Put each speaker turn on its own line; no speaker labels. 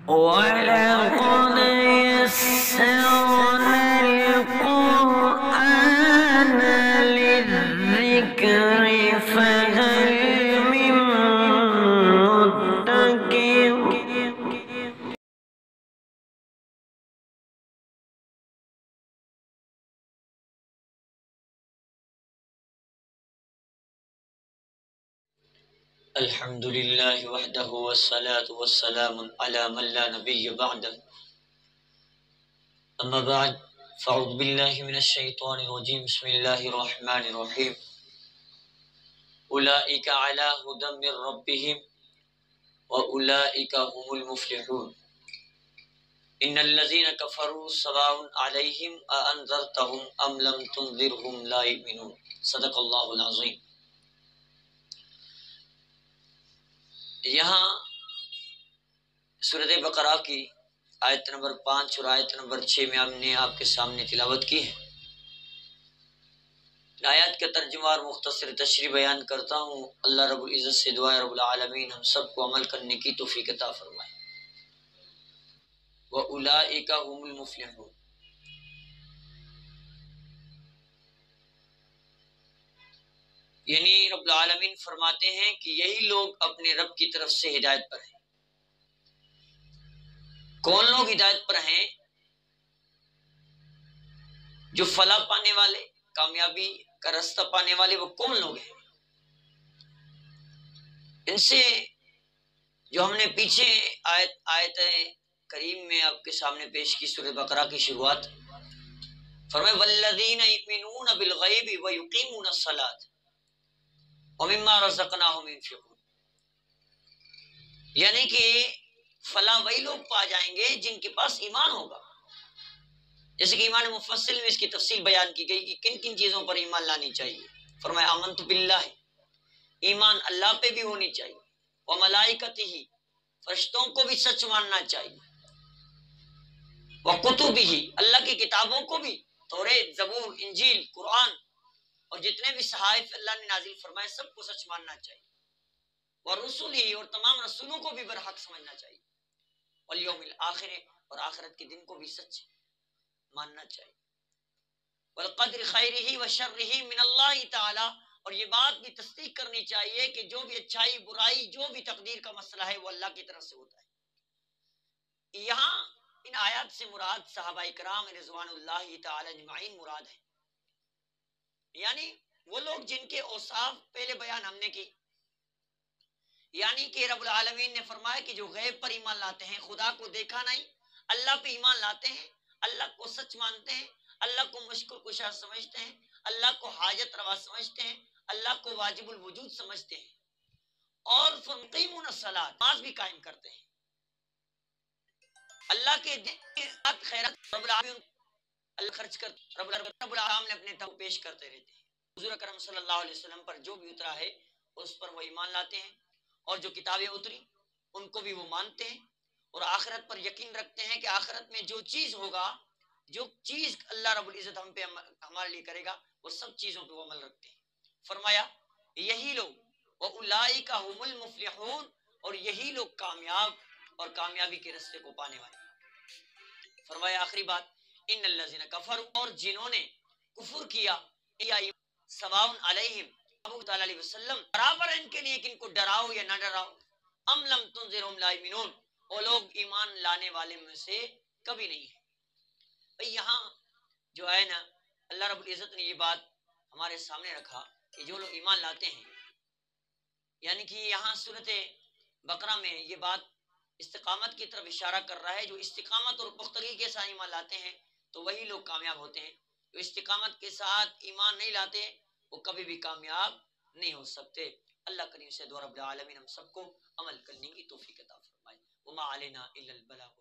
وَلَقَدْ يَسَّرْنَا الْقُرْآنَ لِلذِّكْرِ فَهَلْ مِن مُّدَّكِرٍ
الحمد للہ وحدہ والصلاة والسلام علی من لا نبی بعدہ اما بعد فاعوذ باللہ من الشیطان الرجیم بسم اللہ الرحمن الرحیم اولئک علی ھدی من ربہم واولئک هم المفلحون ان الذین کفروا سواء علیہم اانذرتهم ام لم تنذرهم لا یؤمنون صدق اللہ العظیم۔ یہاں سورۃ بقرہ کی آیت نمبر 5 اور آیت نمبر 6 میں ہم نے آپ کے سامنے تلاوت کی ہے۔ آیات کا ترجمہ اور مختصر تشریح بیان کرتا ہوں۔ اللہ رب العزت سے دعا ہے رب العالمین ہم سب کو عمل کرنے کی توفیق عطا فرمائے۔ وَأُولَئِكَ هُمُ الْمُفْلِحُونَ، یعنی رب العالمین فرماتے ہیں کہ یہی لوگ اپنے رب کی طرف سے ہدایت پر ہیں۔ کون لوگ ہدایت پر ہیں؟ جو فلاح پانے والے، کامیابی کا راستہ پانے والے، وہ کون لوگ ہیں؟ ان سے جو ہم نے پیچھے آیت کریم میں آپ کے سامنے پیش کی سورۃ بقرہ کی شروعات، فرمائے والذین یؤمنون بالغیب ویقیمون الصلاۃ ومما رزقناہم ينفقون، یعنی کہ فلاح وہی لوگ پا جائیں گے جن کے پاس ایمان ہوگا۔ جیسے کہ ایمان مفصل میں اس کی تفصیل بیان کی گئی کہ کن کن چیزوں پر ایمان لانی چاہیے۔ فرمایا آمنت باللہ، ایمان اللہ پہ بھی ہونی چاہیے، وملائکتہ، فرشتوں کو بھی سچ ماننا چاہیے، وکتبہ، اللہ کی کتابوں کو بھی، توریت، زبور، انجیل، قرآن اور جتنے بھی صحائف اللہ نے نازل فرمائے سب کو سچ ماننا چاہیے، ورسلہ، اور تمام رسولوں کو بھی برحق سمجھنا چاہیے، والیوم الآخر، اور آخرت کے دن کو بھی سچ ماننا چاہیے، والقدر خیرہ وشرہ من اللہ تعالی، اور یہ بات بھی تصدیق کرنی چاہیے کہ جو بھی اچھائی برائی جو بھی تقدیر کا مسئلہ ہے وہ اللہ کی طرف سے ہوتا ہے۔ یہاں ان آیات سے مراد صحابہ کرام رضوان اللہ تعالی اجمعین مراد ہے، یعنی وہ لوگ جن کے اوصاف پہلے بیان ہم نے کی، یعنی کہ رب العالمین نے فرمایا کہ جو غیب پر ایمان لاتے ہیں، خدا کو دیکھا نہیں، اللہ پہ ایمان لاتے ہیں، اللہ کو سچ مانتے ہیں، اللہ کو مشکل کشا سمجھتے ہیں، اللہ کو حاجت روا سمجھتے ہیں، اللہ کو واجب الوجود سمجھتے ہیں، اور فَيُقِيمُونَ الصَّلَاةَ، نماز بھی قائم کرتے ہیں۔ اللہ کے دین خیرات رب العالمین اللہ خرچ کر، رب العالمین نے اپنے تحفے پیش کرتے رہتے ہیں۔ حضور اکرم صلی اللہ علیہ وسلم پر جو بھی اترا ہے اس پر وہ ایمان لاتے ہیں، اور جو کتابیں اتری ان کو بھی وہ مانتے ہیں، اور آخرت پر یقین رکھتے ہیں کہ آخرت میں جو چیز ہوگا، جو چیز اللہ رب العزت ہم پہ ہمارے لیے کرے گا، وہ سب چیزوں پہ وہ عمل رکھتے ہیں۔ فرمایا یہی لوگ وَأُولَئِكَ هُمُ الْمُفْلِحُونَ، اور یہی لوگ کامیاب اور کامیابی کے راستے کو پانے والے۔ فرمایا آخری بات ان الذین کفروا، اور جنہوں نے کفر کیا، سواء علیہم، ابو تعالیٰ علیہ وسلم برابر ہے ان کے لیے کہ ان کو ڈراؤ یا نہ ڈراؤ، ام لم تنذرہم لا یؤمنون، وہ لوگ ایمان لانے والے میں سے کبھی نہیں ہے۔ بھئی یہاں جو ہے نا اللہ رب العزت نے یہ بات ہمارے سامنے رکھا کہ جو لوگ ایمان لاتے ہیں، یعنی کہ یہاں سورۃ بقرہ میں یہ بات استقامت کی طرف اشارہ کر رہا ہے۔ جو استقامت اور پختگی کے ساتھ ایمان لاتے ہیں تو وہی لوگ کامیاب ہوتے ہیں، جو استقامت کے ساتھ ایمان نہیں لاتے وہ کبھی بھی کامیاب نہیں ہو سکتے۔ اللہ کریم سے دعا رب العالمین ہم سب کو عمل کرنے کی توفیق عطا فرمائے۔ وما علینا الا البلاغ۔